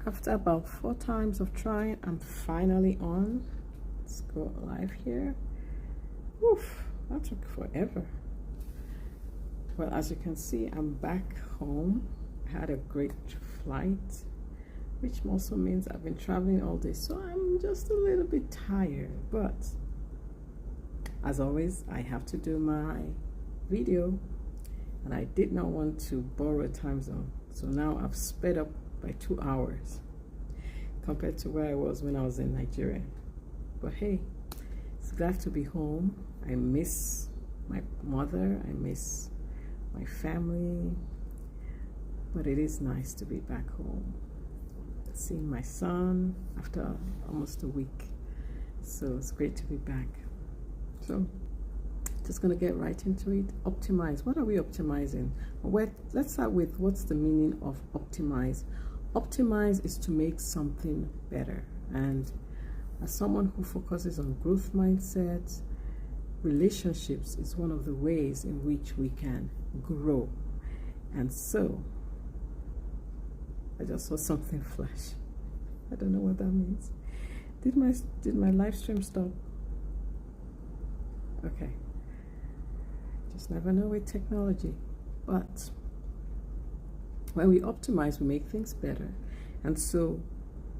After about 4 times of trying, I'm finally on. Let's go live here. Oof, that took forever. Well, as you can see, I'm back home. I had a great flight, which also means I've been traveling all day, so I'm just a little bit tired. But as always, I have to do my video, and I did not want to borrow a time zone, so now I've sped up by 2 hours compared to where I was when I was in Nigeria. But hey, it's glad to be home. I miss my mother, I miss my family, but it is nice to be back home, seeing my son after almost a week. So it's great to be back. So just gonna get right into it. Optimize. What are we optimizing? Well, let's start with what's the meaning of optimize. Optimize is to make something better. And as someone who focuses on growth mindset, relationships is one of the ways in which we can grow. And so I just saw something flash. I don't know what that means. Did my live stream stop? Okay. Just never know with technology. But when we optimize, we make things better. And so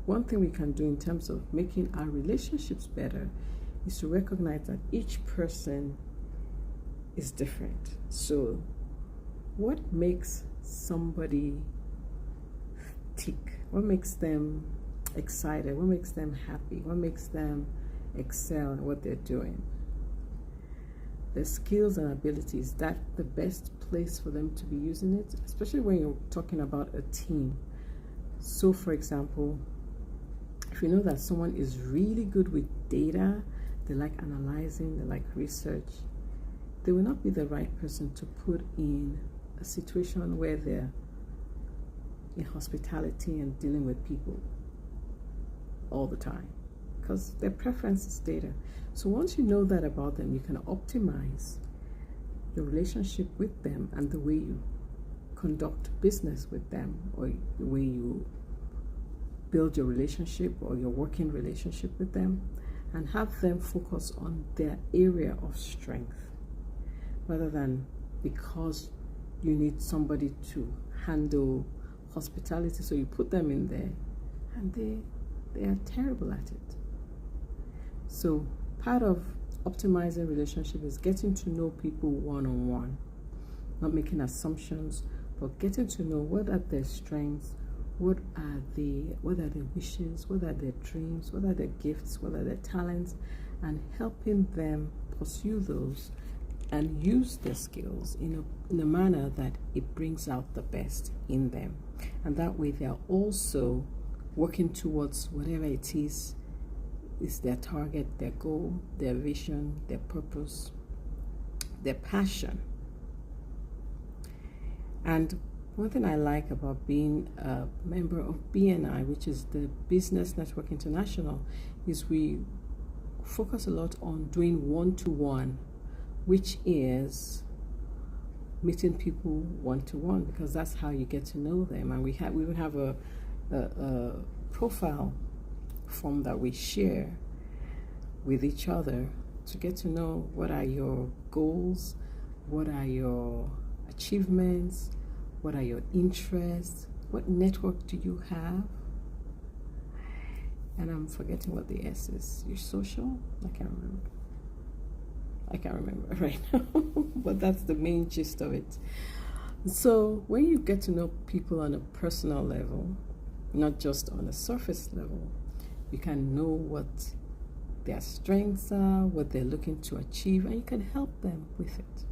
one thing we can do in terms of making our relationships better is to recognize that each person is different. So what makes somebody tick? What makes them excited? What makes them happy? What makes them excel in what they're doing? Their skills and abilities, that's the best place for them to be using it, especially when you're talking about a team. So for example, if you know that someone is really good with data, they like analyzing, they like research, they will not be the right person to put in a situation where they're in hospitality and dealing with people all the time, because their preference is data. So once you know that about them, you can optimize your relationship with them and the way you conduct business with them, or the way you build your relationship or your working relationship with them, and have them focus on their area of strength, rather than because you need somebody to handle hospitality, so you put them in there and they are terrible at it. So part of optimizing relationship is getting to know people one-on-one, not making assumptions, but getting to know what are their strengths, what are their wishes, what are their dreams, what are their gifts, what are their talents, and helping them pursue those and use their skills in a manner that it brings out the best in them. And that way they're also working towards whatever it is their target, their goal, their vision, their purpose, their passion. And one thing I like about being a member of BNI, which is the Business Network International, is we focus a lot on doing one-to-one, which is meeting people one-to-one, because that's how you get to know them. And we even have a profile form that we share with each other to get to know what are your goals, what are your achievements, what are your interests, what network do you have, and I'm forgetting what the S is. Your social? I can't remember right now, but that's the main gist of it. So when you get to know people on a personal level, not just on a surface level, you can know what their strengths are, what they're looking to achieve, and you can help them with it.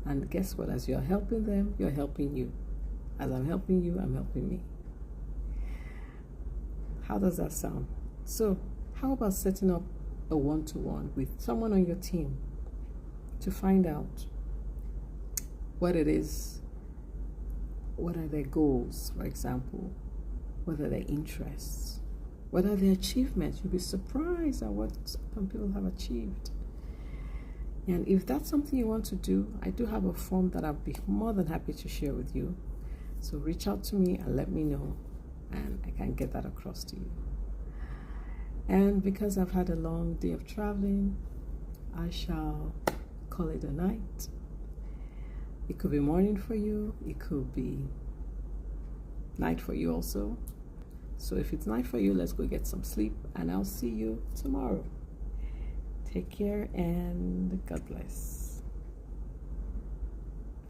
And guess what? As you're helping them, you're helping you. As I'm helping you, I'm helping me. How does that sound? So how about setting up a one-to-one with someone on your team to find out what it is, what are their goals, for example, what are their interests, what are their achievements? You'll be surprised at what some people have achieved. And if that's something you want to do, I do have a form that I'll be more than happy to share with you. So reach out to me and let me know. and I can get that across to you. And because I've had a long day of traveling, I shall call it a night. It could be morning for you, it could be night for you also. So if it's night for you, let's go get some sleep, and I'll see you tomorrow. Take care and God bless.